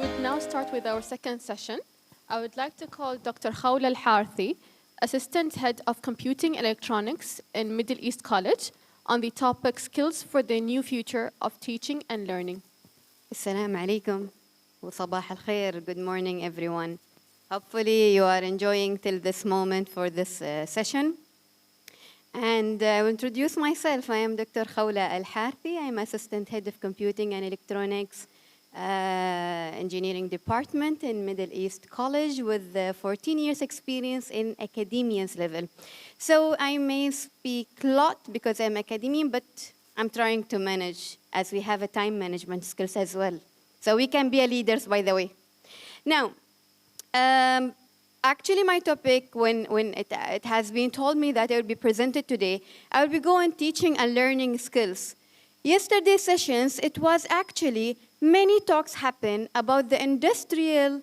would now start with our second session. I would like to call Dr. Khoula Al Harthy, Assistant Head of Computing Electronics in Middle East College, on the topic Skills for the New Future of Teaching and Learning. Assalamu alaikum wa sabah al khair. Good morning, everyone. Hopefully you are enjoying till this moment for this session. And I will introduce myself. I am Dr. Khoula Al Harthy. I am Assistant Head of Computing and Electronics Engineering Department in Middle East College with 14 years experience in academia's level. So I may speak a lot because I'm academian, but I'm trying to manage as we have a time management skills as well. So we can be a leaders, by the way. Now, actually my topic, when it has been told me that I will be presented today, I will be going teaching and learning skills. Yesterday's sessions, it was actually many talks happen about the industrial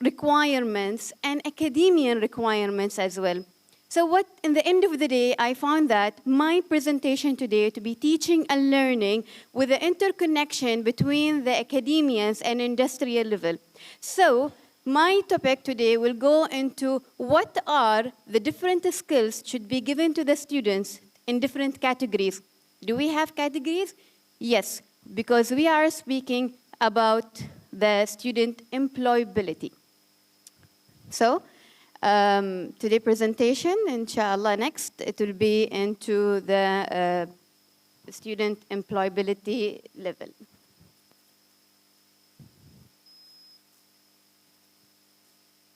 requirements and academian requirements as well. So what, in the end of the day, I found that my presentation today to be teaching and learning with the interconnection between the academians and industrial level. So my topic today will go into what are the different skills should be given to the students in different categories. Do we have categories? Yes, because we are speaking about the student employability. So, today's presentation, inshallah, next, it will be into the student employability level.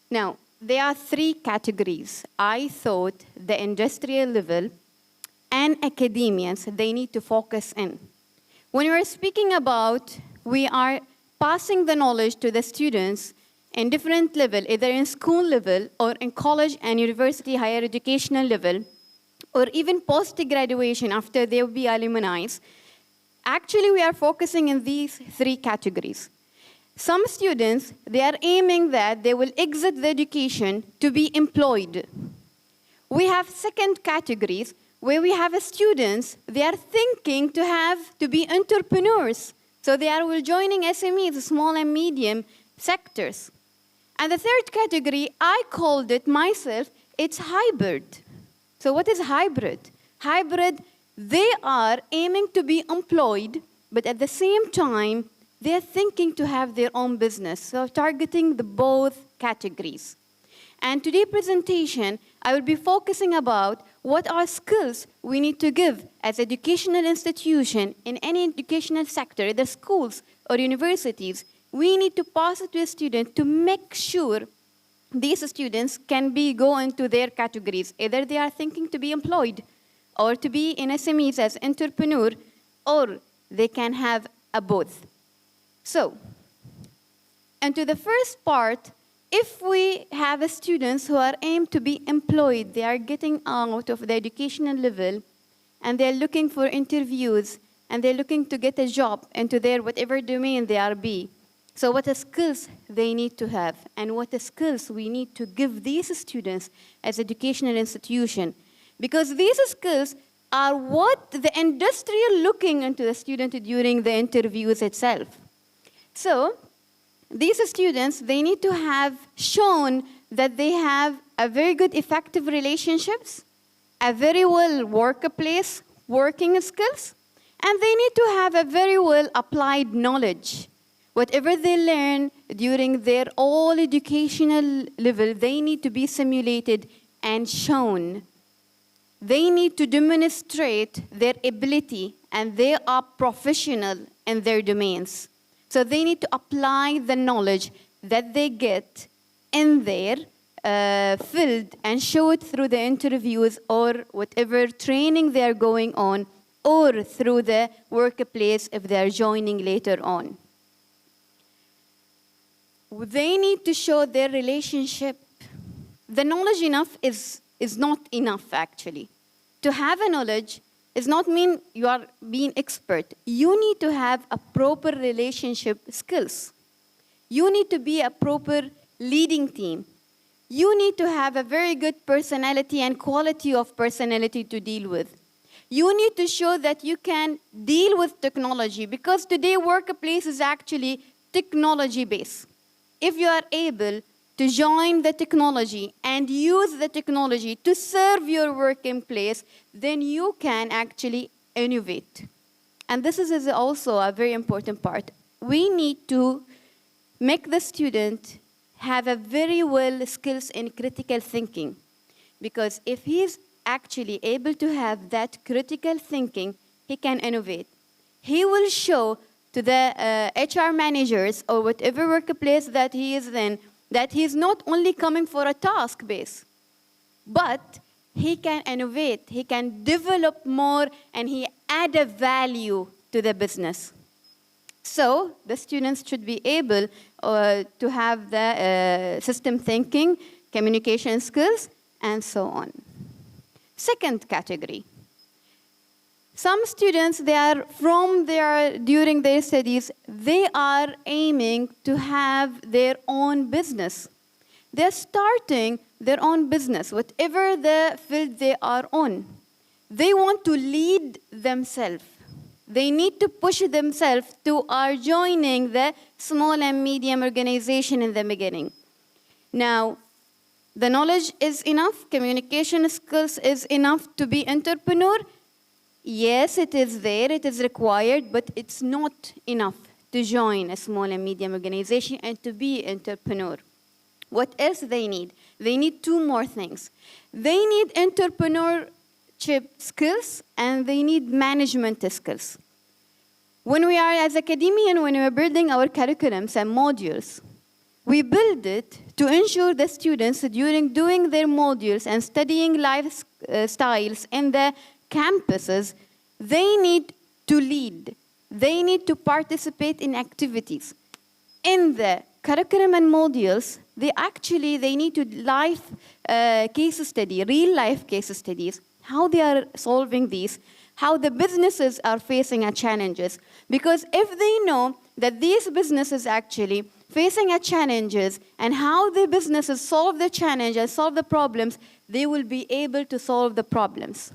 Now, there are three categories. I thought the industrial level and academians, they need to focus in. When we're speaking about, we are passing the knowledge to the students in different level, either in school level or in college and university higher educational level, or even post-graduation after they will be alumni. Actually, we are focusing in these three categories. Some students, they are aiming that they will exit the education to be employed. We have second categories where we have students, they are thinking to be entrepreneurs. So they are joining SMEs, small and medium sectors. And the third category, I called it myself, it's hybrid. So what is hybrid? Hybrid, they are aiming to be employed, but at the same time, they are thinking to have their own business. So targeting the both categories. And today's presentation, I will be focusing about what are skills we need to give as educational institution in any educational sector, either schools or universities. We need to pass it to a student to make sure these students can go into their categories. Either they are thinking to be employed or to be in SMEs as entrepreneur, or they can have a both. So, and to the first part, if we have students who are aimed to be employed, they are getting out of the educational level, and they're looking for interviews, and they're looking to get a job into their whatever domain they are be. So what skills they need to have, and what skills we need to give these students as educational institution. Because these skills are what the industry are looking into the student during the interviews itself. So, these students, they need to have shown that they have a very good effective relationships, a very well workplace working skills, and they need to have a very well applied knowledge. Whatever they learn during their all educational level, they need to be simulated and shown. They need to demonstrate their ability, and they are professional in their domains. So they need to apply the knowledge that they get in their field and show it through the interviews or whatever training they are going on, or through the workplace if they are joining later on. They need to show their relationship. The knowledge enough is not enough, actually. To have a knowledge does not mean you are being expert. You need to have a proper relationship skills. You need to be a proper leading team. You need to have a very good personality and quality of personality to deal with. You need to show that you can deal with technology, because today workplace is actually technology base. If you are able to join the technology and use the technology to serve your working place, then you can actually innovate. And this is also a very important part. We need to make the student have a very well skills in critical thinking. Because if he's actually able to have that critical thinking, he can innovate. He will show to the HR managers or whatever workplace that he is in that he is not only coming for a task base, but he can innovate, he can develop more, and he add a value to the business. So the students should be able to have the system thinking, communication skills, and so on. Second category. Some students, during their studies, they are aiming to have their own business. They're starting their own business, whatever the field they are on. They want to lead themselves. They need to push themselves to joining the small and medium organization in the beginning. Now, the knowledge is enough, communication skills is enough to be entrepreneur. Yes, it is there, it is required, but it's not enough to join a small and medium organization and to be entrepreneur. What else they need? They need two more things. They need entrepreneurship skills and they need management skills. When we are as academicians, when we are building our curriculums and modules, we build it to ensure the students during doing their modules and studying lifestyles in the campuses, they need to lead. They need to participate in activities. In the curriculum and modules, they need to case study, real life case studies, how they are solving these, how the businesses are facing challenges. Because if they know that these businesses actually facing challenges and how the businesses solve the challenges, solve the problems, they will be able to solve the problems.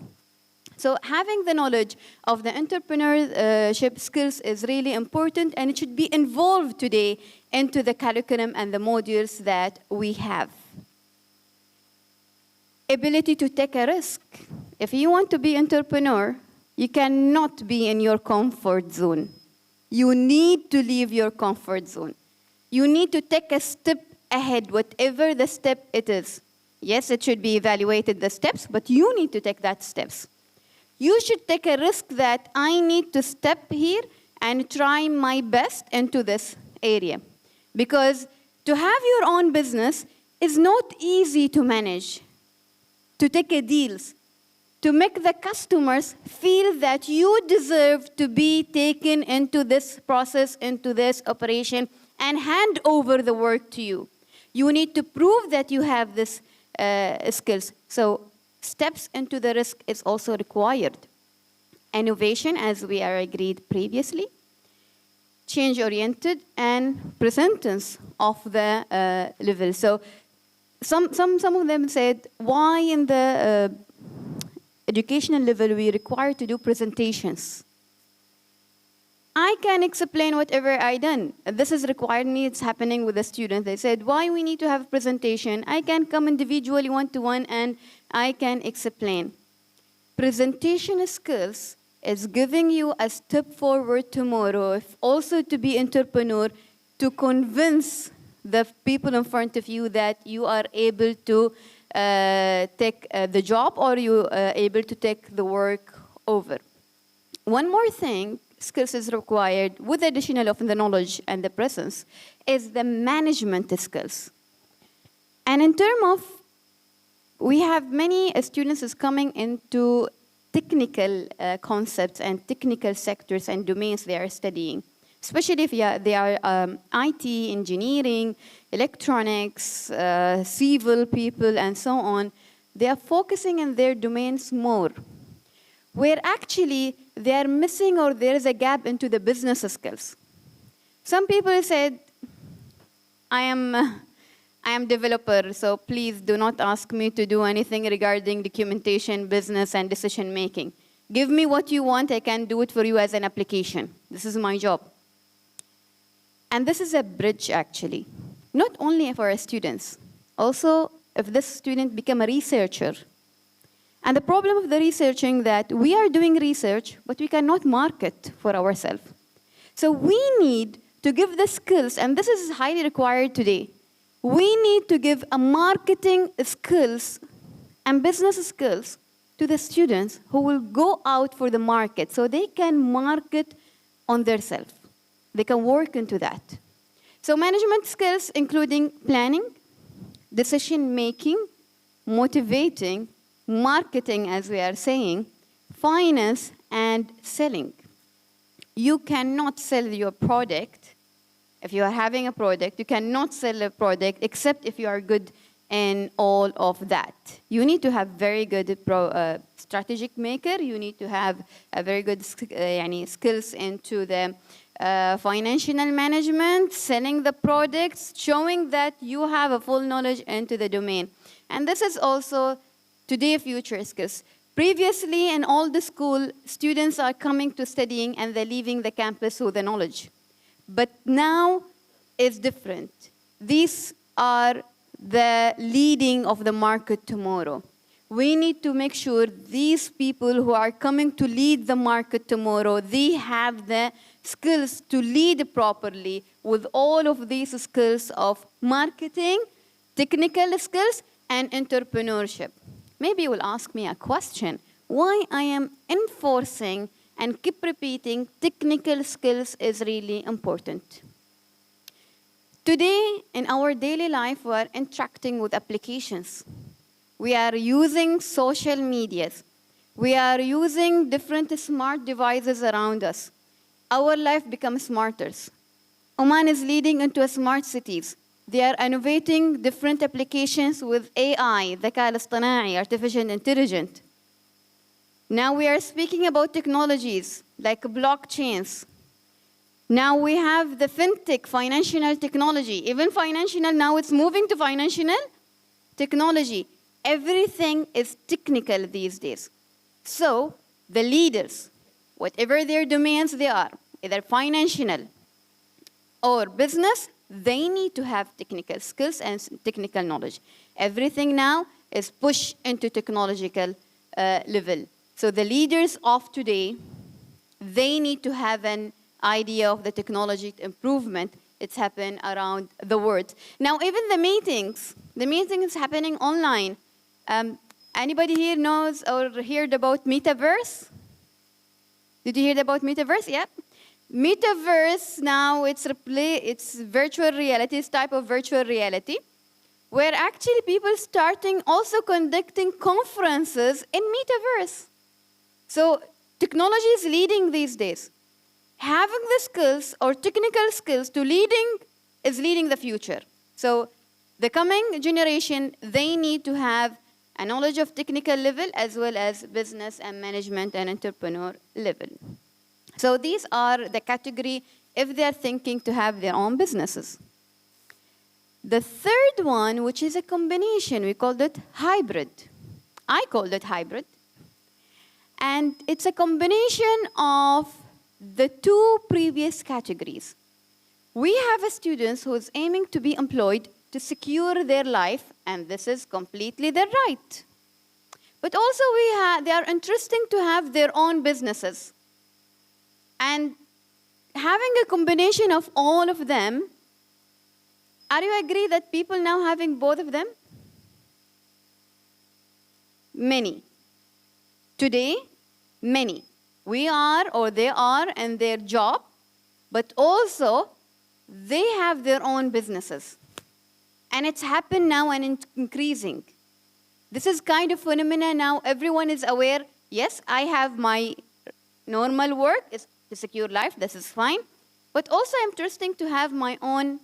So having the knowledge of the entrepreneurship skills is really important, and it should be involved today into the curriculum and the modules that we have. Ability to take a risk. If you want to be entrepreneur, you cannot be in your comfort zone. You need to leave your comfort zone. You need to take a step ahead, whatever the step it is. Yes, it should be evaluated, the steps, but you need to take that steps. You should take a risk that I need to step here and try my best into this area. Because to have your own business is not easy to manage, to take deals, to make the customers feel that you deserve to be taken into this process, into this operation, and hand over the work to you. You need to prove that you have this skills. So steps into the risk is also required. Innovation, as we are agreed previously. Change-oriented and presence of the level. So some of them said, why in the educational level we require to do presentations? I can explain whatever I done. This is required me, it's happening with the students. They said, why we need to have a presentation? I can come individually one-to-one and I can explain. Presentation skills is giving you a step forward tomorrow, if also to be entrepreneur, to convince the people in front of you that you are able to take the job or you are able to take the work over. One more thing, skills is required with additional of the knowledge and the presence is the management skills. And in terms of, we have many students is coming into technical concepts and technical sectors and domains they are studying, especially if they are IT, engineering, electronics, civil people, and so on. They are focusing in their domains more, where actually they are missing or there is a gap into the business skills. Some people said, I am developer, so please do not ask me to do anything regarding documentation, business, and decision making. Give me what you want, I can do it for you as an application. This is my job. And this is a bridge, actually, not only for our students, also if this student become a researcher. And the problem of the researching that we are doing research, but we cannot market for ourselves. So we need to give the skills, and this is highly required today. We need to give a marketing skills and business skills to the students who will go out for the market so they can market on themselves. They can work into that. So management skills including planning, decision making, motivating, marketing, as we are saying, finance, and selling. You cannot sell your product. If you are having a product, you cannot sell a product except if you are good in all of that. You need to have very good strategic maker. You need to have a very good skills into the financial management, selling the products, showing that you have a full knowledge into the domain. And this is also today future skills. Previously, in all the school, students are coming to studying and they're leaving the campus with the knowledge. But now it's different. These are the leading of the market tomorrow. We need to make sure these people who are coming to lead the market tomorrow, they have the skills to lead properly with all of these skills of marketing, technical skills, and entrepreneurship. Maybe you will ask me a question. Why I am enforcing and keep repeating technical skills is really important. Today, in our daily life, we are interacting with applications. We are using social medias. We are using different smart devices around us. Our life becomes smarter. Oman is leading into smart cities. They are innovating different applications with AI, ذكاء الاصطناعي, artificial intelligence. Now we are speaking about technologies like blockchains. Now we have the fintech, financial technology. Even financial, now it's moving to financial technology. Everything is technical these days. So the leaders, whatever their domains they are, either financial or business, they need to have technical skills and technical knowledge. Everything now is pushed into technological level. So the leaders of today, they need to have an idea of the technology improvement. It's happened around the world. Now, even the meetings happening online. Anybody here knows or heard about metaverse? Did you hear about metaverse? Yeah. Metaverse now, it's virtual reality, it's type of virtual reality, where actually people starting also conducting conferences in metaverse. So technology is leading these days. Having the skills or technical skills to is leading the future. So the coming generation, they need to have a knowledge of technical level as well as business and management and entrepreneur level. So these are the category if they are thinking to have their own businesses. The third one, which is a combination, we called it hybrid. I called it hybrid. And it's a combination of the two previous categories. We have a students who is aiming to be employed to secure their life, and this is completely their right. But also they are interesting to have their own businesses. And having a combination of all of them, are you agree that people now having both of them? Many. Today, many. We are or they are in their job, but also they have their own businesses. And it's happened now and increasing. This is kind of phenomena now. Everyone is aware, yes, I have my normal work is to secure life, this is fine. But also interesting to have my own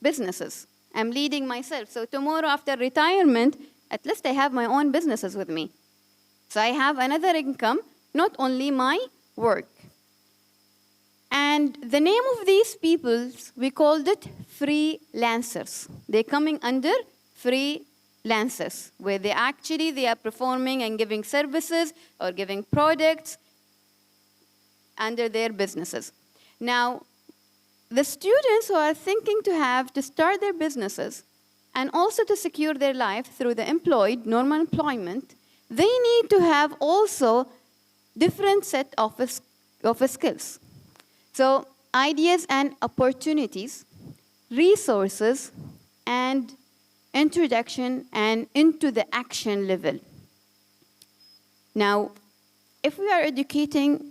businesses. I'm leading myself. So tomorrow after retirement, at least I have my own businesses with me. So I have another income, not only my work. And the name of these people, we called it freelancers. They're coming under freelancers, where they are performing and giving services or giving products under their businesses. Now, the students who are thinking to start their businesses and also to secure their life through the normal employment, they need to have also different set of skills. So ideas and opportunities, resources, and introduction and into the action level. Now, if we are educating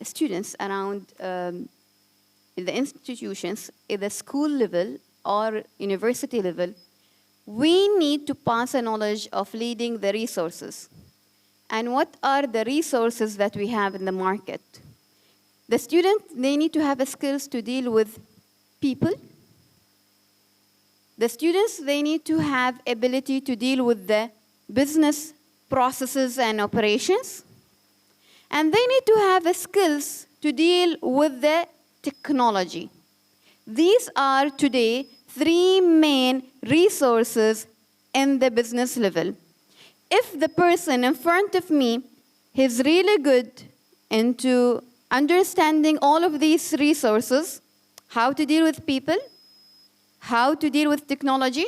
students around the institutions at the school level or university level, we need to pass a knowledge of leading the resources. And what are the resources that we have in the market? The students, they need to have the skills to deal with people. The students, they need to have ability to deal with the business processes and operations. And they need to have the skills to deal with the technology. These are today 3 main resources in the business level. If the person in front of me is really good into understanding all of these resources, how to deal with people, how to deal with technology,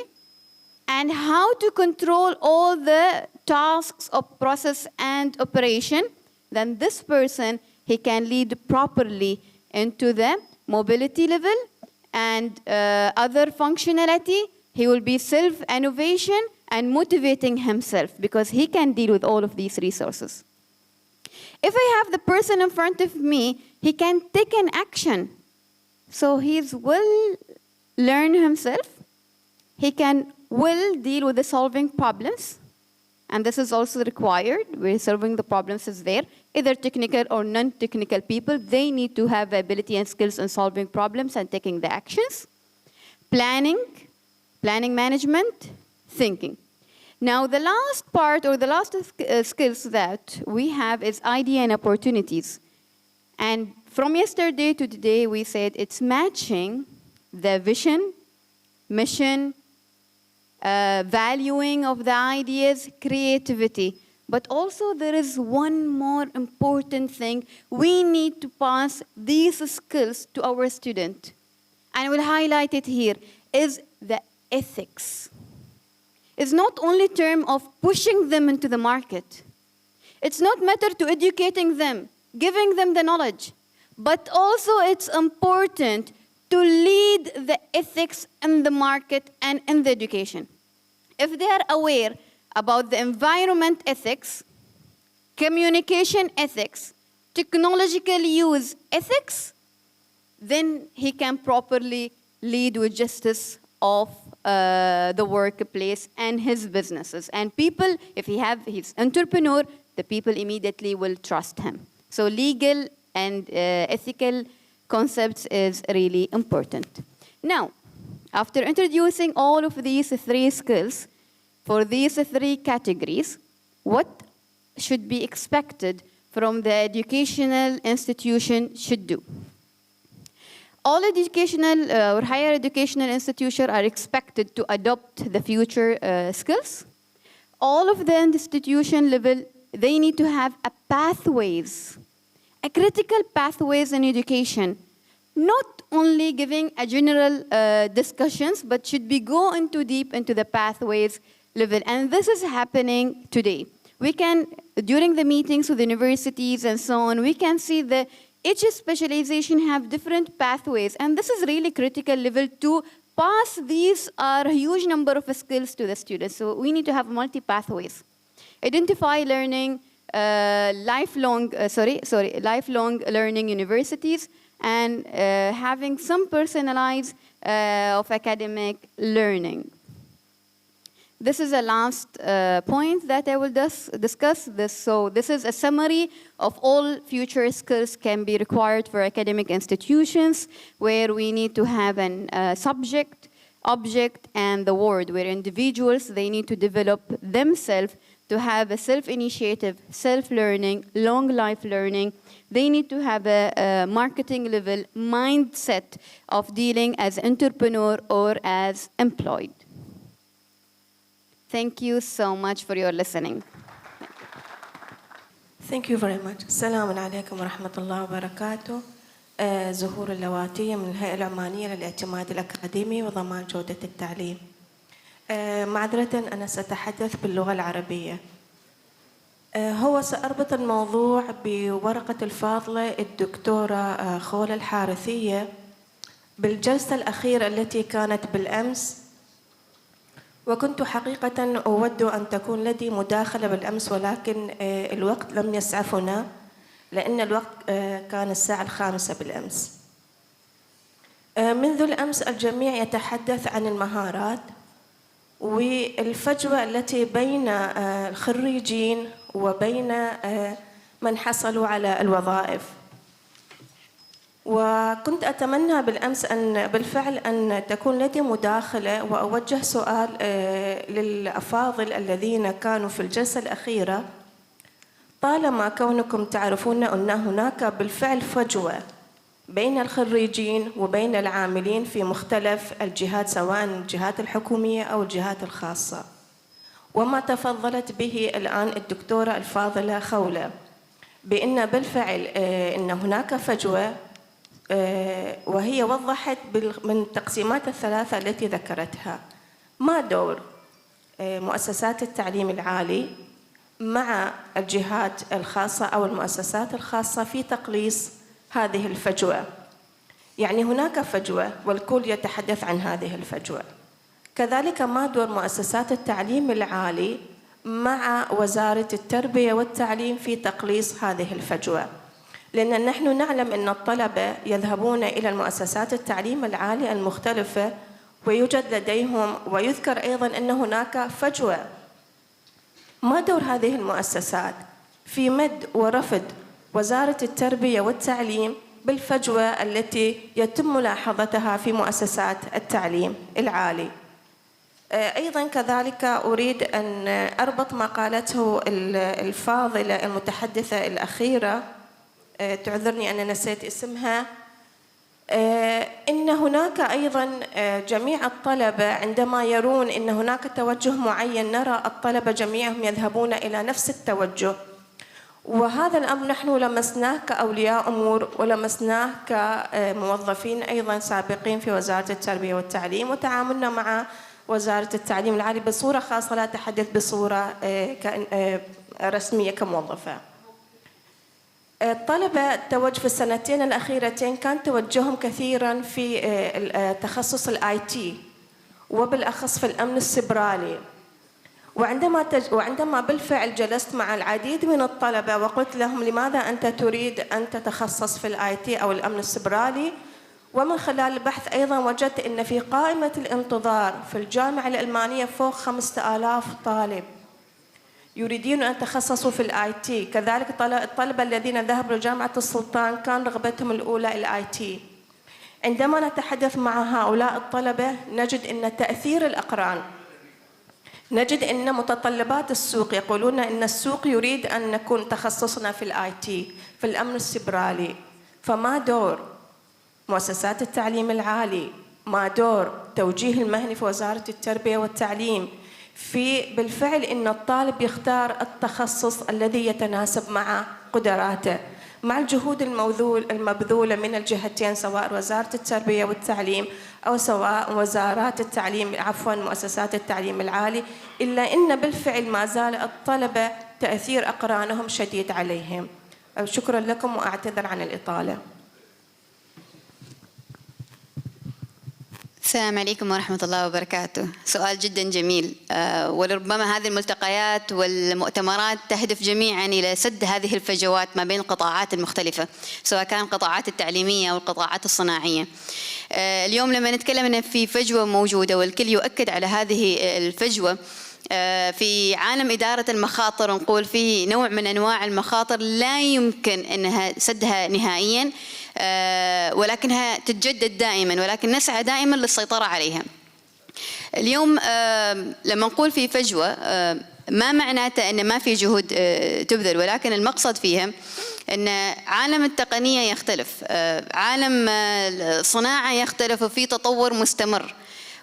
and how to control all the tasks of process and operation, then this person, he can lead properly into the mobility level and other functionality. He will be self-innovation and motivating himself because he can deal with all of these resources. If I have the person in front of me, he can take an action. So he's well learned himself. He can well deal with the solving problems. And this is also required, where solving the problems is there. Either technical or non-technical people, they need to have the ability and skills in solving problems and taking the actions. Planning management, thinking. Now, the last part or the last skills that we have is idea and opportunities. And from yesterday to today, we said it's matching the vision, mission, valuing of the ideas, creativity. But also there is one more important thing. We need to pass these skills to our student. And I will highlight it here, is the ethics. It's not only term of pushing them into the market. It's not matter to educating them, giving them the knowledge. But also it's important to lead the ethics in the market and in the education. If they are aware about the environment ethics, communication ethics, technological use ethics, then he can properly lead with justice of the workplace and his businesses. And people, if he's entrepreneur, the people immediately will trust him. So legal and ethical concepts is really important. Now, after introducing all of these 3 skills for these 3 categories, what should be expected from the educational institution should do? All educational or higher educational institutions are expected to adopt the future skills. All of the institution level, they need to have a pathways, a critical pathways in education, not only giving a general discussions, but should be go into deep into the pathways level. And this is happening today. We can, during the meetings with universities and so on, we can see that each specialization have different pathways. And this is really critical level to pass. These are a huge number of skills to the students. So we need to have multi-pathways. Identify learning, lifelong learning universities, and having some personalized of academic learning. This is the last point that I will discuss. So this is a summary of all future skills can be required for academic institutions, where we need to have a subject, object, and the word, where individuals, they need to develop themselves to have a self-initiative, self-learning, long life learning. They need to have a marketing level mindset of dealing as entrepreneur or as employed. Thank you so much for your listening. Thank you very much. Assalamu alaikum wa rahmatullahi wa barakatuh. زهور اللواتية من الهيئة العمانية للاعتماد الأكاديمي وضمان جودة التعليم. معذرة أنا سأتحدث باللغة العربية. هو سأربط الموضوع بورقة الفاضلة الدكتورة خولا الحارثية بالجلسة الأخيرة التي كانت بالأمس، وكنت حقيقة أود أن تكون لدي مداخلة بالأمس، ولكن الوقت لم يسعفنا لأن الوقت كان الساعة 5 بالأمس. منذ الأمس الجميع يتحدث عن المهارات والفجوة التي بين الخريجين وبين من حصلوا على الوظائف. وكنت أتمنى بالأمس بالفعل أن تكون لدي مداخلة وأوجه سؤال للأفاضل الذين كانوا في الجلسة الأخيرة. طالما كونكم تعرفون أن هناك بالفعل فجوة بين الخريجين وبين العاملين في مختلف الجهات، سواء الجهات الحكومية أو الجهات الخاصة، وما تفضلت به الآن الدكتورة الفاضلة خولة بأن بالفعل أن هناك فجوة، وهي وضحت من التقسيمات الثلاثة التي ذكرتها. ما دور مؤسسات التعليم العالي مع الجهات الخاصة أو المؤسسات الخاصة في تقليص هذه الفجوة؟ يعني هناك فجوة والكل يتحدث عن هذه الفجوة. كذلك ما دور مؤسسات التعليم العالي مع وزارة التربية والتعليم في تقليص هذه الفجوة؟ لأن نحن نعلم أن الطلبة يذهبون إلى المؤسسات التعليم العالي المختلفة ويوجد لديهم، ويذكر أيضاً أن هناك فجوة. ما دور هذه المؤسسات في مد ورفض وزارة التربية والتعليم بالفجوة التي يتم ملاحظتها في مؤسسات التعليم العالي؟ أيضاً كذلك أريد أن أربط ما قالته الفاضلة المتحدثة الأخيرة، تعذرني أنا نسيت اسمها، إن هناك أيضاً جميع الطلبة عندما يرون إن هناك توجه معين، نرى الطلبة جميعهم يذهبون إلى نفس التوجه. وهذا الأمر نحن لمسناه كأولياء أمور ولمسناه كموظفين أيضاً سابقين في وزارة التربية والتعليم، وتعاملنا مع وزارة التعليم العالي بصورة خاصة، لا أتحدث بصورة رسمية كموظفة. الطلبة في السنتين الأخيرتين كان توجههم كثيراً في تخصص الIT وبالأخص في الأمن السيبراني. وعندما بالفعل جلست مع العديد من الطلبة وقلت لهم لماذا أنت تريد أن تتخصص في الIT أو الأمن السيبراني، ومن خلال البحث أيضاً وجدت أن في قائمة الانتظار في الجامعة الألمانية فوق 5000 طالب يريدون أن يتخصصوا في الIT. كذلك الطلبة الذين ذهبوا لجامعة السلطان كان رغبتهم الأولى الIT. عندما نتحدث مع هؤلاء الطلبة نجد أن تأثير الأقران، نجد أن متطلبات السوق، يقولون أن السوق يريد أن نكون تخصصنا في الIT في الأمن السيبراني. فما دور مؤسسات التعليم العالي، ما دور توجيه المهني في وزارة التربية والتعليم في بالفعل أن الطالب يختار التخصص الذي يتناسب مع قدراته، مع الجهود المبذولة من الجهتين، سواء وزارة التربية والتعليم أو سواء وزارات التعليم مؤسسات التعليم العالي، إلا أن بالفعل ما زال الطلبة تأثير أقرانهم شديد عليهم. شكرا لكم وأعتذر عن الإطالة. السلام عليكم ورحمة الله وبركاته. سؤال جدا جميل، ولربما هذه الملتقيات والمؤتمرات تهدف جميعا إلى سد هذه الفجوات ما بين القطاعات المختلفة، سواء كان القطاعات التعليمية أو القطاعات الصناعية. اليوم لما نتكلم أن في فجوة موجودة والكل يؤكد على هذه الفجوة، في عالم إدارة المخاطر نقول في نوع من أنواع المخاطر لا يمكن أنها سدها نهائياً، ولكنها تتجدد دائماً، ولكن نسعى دائماً للسيطرة عليها. اليوم لما نقول في فجوة ما معناته أن ما في جهود تبذل، ولكن المقصد فيها أن عالم التقنية يختلف، عالم الصناعة يختلف وفي تطور مستمر،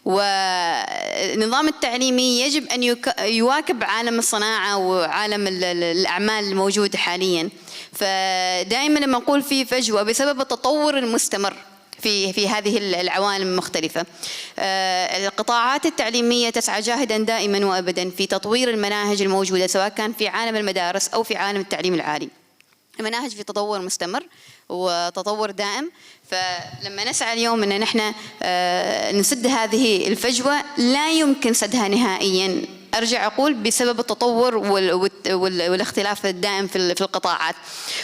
والنظام التعليمي يجب أن يواكب عالم الصناعة وعالم الأعمال الموجود حالياً. فدائما لما نقول في فجوة بسبب التطور المستمر في هذه العوالم المختلفة. القطاعات التعليمية تسعى جاهدا دائما وأبدا في تطوير المناهج الموجودة سواء كان في عالم المدارس أو في عالم التعليم العالي. المناهج في تطور مستمر وتطور دائم، فلما نسعى اليوم أن نحن نسد هذه الفجوة لا يمكن سدها نهائيا، أرجع أقول بسبب التطور والاختلاف الدائم في القطاعات.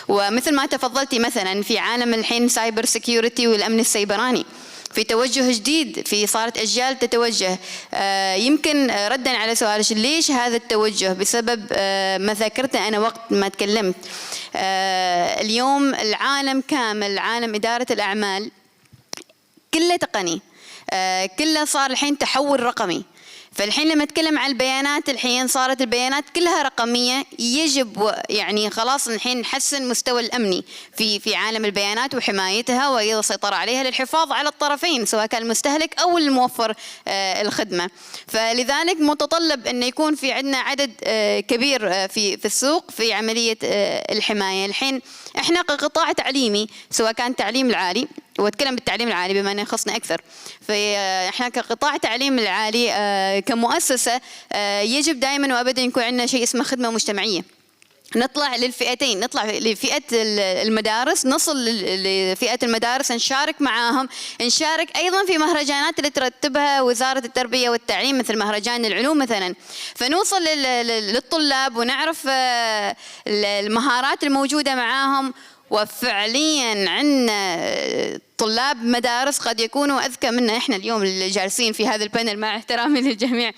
ومثل ما تفضلتي مثلا في عالم الحين سايبر سيكيورتي والأمن السيبراني في توجه جديد، في صارت أجيال تتوجه. يمكن ردا على سؤالك ليش هذا التوجه، بسبب ما ذكرته أنا وقت ما تكلمت. اليوم العالم كامل، عالم إدارة الأعمال كله تقني، كله صار الحين تحول رقمي. فالحين لما نتكلم عن البيانات، الحين صارت البيانات كلها رقمية. يجب يعني خلاص الحين نحسن مستوى الأمني في عالم البيانات وحمايتها وأيضا السيطرة عليها للحفاظ على الطرفين سواء كان المستهلك أو الموفر الخدمة. فلذلك متطلب أن يكون في عندنا عدد كبير في السوق في عملية الحماية. الحين احنا كقطاع تعليمي سواء كان التعليم العالي، واتكلم بالتعليم العالي بما انه يخصنا اكثر، فاحنا كقطاع تعليم العالي كمؤسسه يجب دائما وابدا يكون عندنا شيء اسمه خدمه مجتمعيه. نطلع للفئتين، نطلع لفئة المدارس، نصل لفئة المدارس، نشارك معاهم، نشارك أيضا في مهرجانات اللي ترتبها وزارة التربية والتعليم مثل مهرجان العلوم مثلا، فنوصل للطلاب ونعرف المهارات الموجودة معاهم. وفعليا عندنا طلاب مدارس قد يكونوا أذكى منا إحنا اليوم اللي جالسين في هذا البانل مع احترامي للجميع.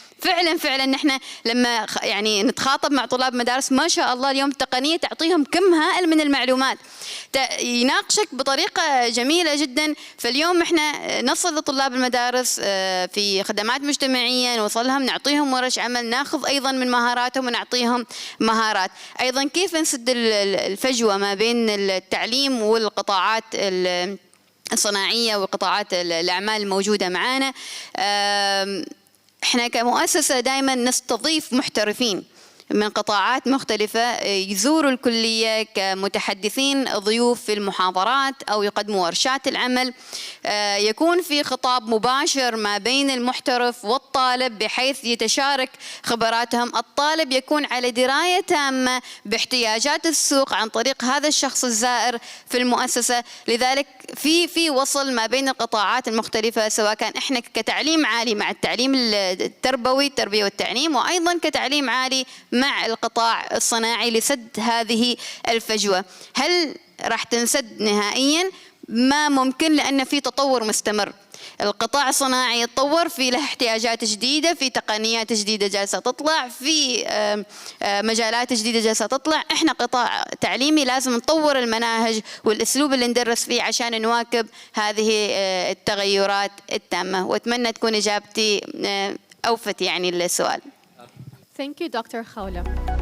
فعلا نحن لما يعني نتخاطب مع طلاب مدارس ما شاء الله اليوم التقنية تعطيهم كم هائل من المعلومات، يناقشك بطريقة جميلة جدا. فاليوم إحنا نصل لطلاب المدارس في خدمات مجتمعية، نوصلهم نعطيهم ورش عمل، ناخذ أيضا من مهاراتهم ونعطيهم مهارات. أيضا كيف نسد الفجوة ما بين التعليم والقطاعات الصناعية وقطاعات الأعمال الموجودة معنا. احنا كمؤسسة دائما نستضيف محترفين من قطاعات مختلفة يزوروا الكلية كمتحدثين ضيوف في المحاضرات أو يقدموا ورشات العمل. يكون في خطاب مباشر ما بين المحترف والطالب بحيث يتشارك خبراتهم. الطالب يكون على دراية تامة باحتياجات السوق عن طريق هذا الشخص الزائر في المؤسسة. لذلك في وصل ما بين القطاعات المختلفة سواء كان احنا كتعليم عالي مع التعليم التربوي، التربية والتعليم، وأيضا كتعليم عالي مع القطاع الصناعي لسد هذه الفجوة. هل راح تنسد نهائيا؟ ما ممكن، لأن في تطور مستمر. القطاع الصناعي يتطور، في له احتياجات جديدة، في تقنيات جديدة جالسة تطلع، في مجالات جديدة جالسة تطلع. احنا قطاع تعليمي لازم نطور المناهج والاسلوب اللي ندرس فيه عشان نواكب هذه التغيرات التامة. واتمنى تكون اجابتي اوفت يعني للسؤال. Thank you, Dr. Khoula.